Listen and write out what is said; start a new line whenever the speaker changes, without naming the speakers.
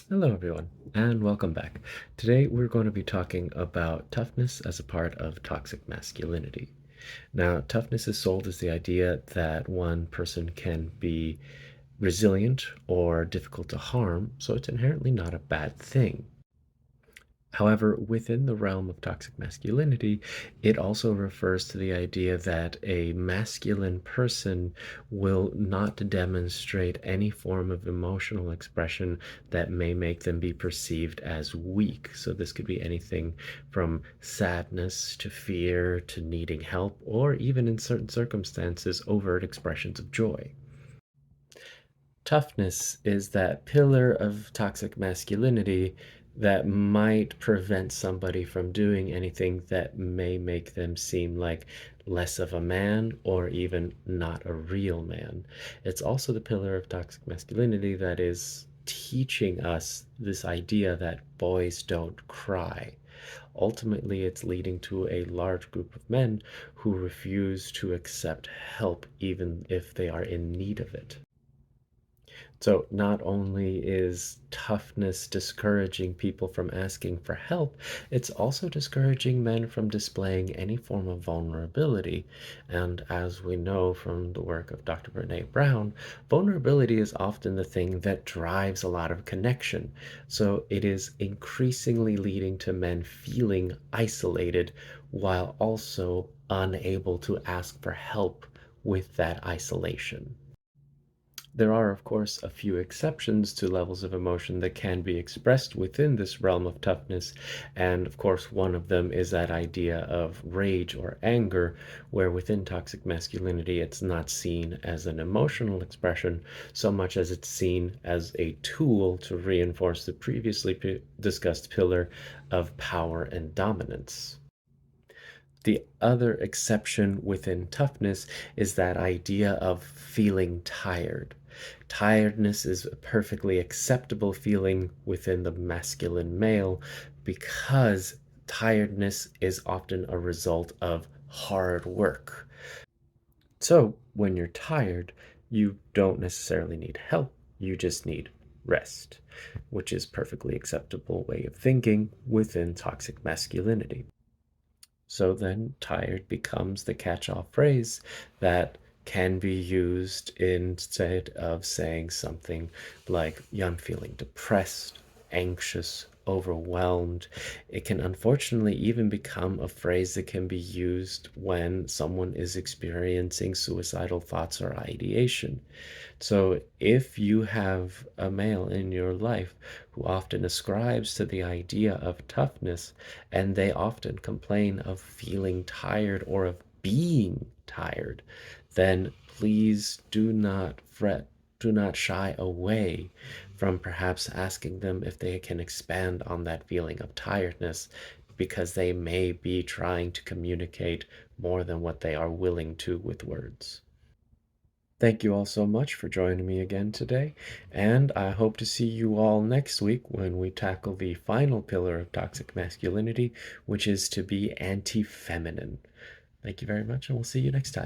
Hello, everyone, and welcome back. Today, we're going to be talking about toughness as a part of toxic masculinity. Now, toughness is sold as the idea that one person can be resilient or difficult to harm, so it's inherently not a bad thing. However, within the realm of toxic masculinity, it also refers to the idea that a masculine person will not demonstrate any form of emotional expression that may make them be perceived as weak. So, this could be anything from sadness to fear to needing help, or even in certain circumstances, overt expressions of joy. Toughness is that pillar of toxic masculinity that might prevent somebody from doing anything that may make them seem like less of a man or even not a real man. It's also the pillar of toxic masculinity that is teaching us this idea that boys don't cry. Ultimately, it's leading to a large group of men who refuse to accept help even if they are in need of it. So not only is toughness discouraging people from asking for help, it's also discouraging men from displaying any form of vulnerability. And as we know from the work of Dr. Brene Brown, vulnerability is often the thing that drives a lot of connection. So it is increasingly leading to men feeling isolated while also unable to ask for help with that isolation. There are, of course, a few exceptions to levels of emotion that can be expressed within this realm of toughness. And of course, one of them is that idea of rage or anger, where within toxic masculinity, it's not seen as an emotional expression so much as it's seen as a tool to reinforce the previously discussed pillar of power and dominance. The other exception within toughness is that idea of feeling tired. Tiredness is a perfectly acceptable feeling within the masculine male because tiredness is often a result of hard work. So, when you're tired, you don't necessarily need help, you just need rest, which is perfectly acceptable way of thinking within toxic masculinity. So then tired becomes the catch-all phrase that can be used instead of saying something like, yeah, I'm feeling depressed, anxious, overwhelmed. It can unfortunately even become a phrase that can be used when someone is experiencing suicidal thoughts or ideation. So if you have a male in your life who often ascribes to the idea of toughness, and they often complain of feeling tired or of being tired, then please do not fret. Do not shy away from perhaps asking them if they can expand on that feeling of tiredness because they may be trying to communicate more than what they are willing to with words. Thank you all so much for joining me again today, and I hope to see you all next week when we tackle the final pillar of toxic masculinity, which is to be anti feminine. Thank you very much, and we'll see you next time.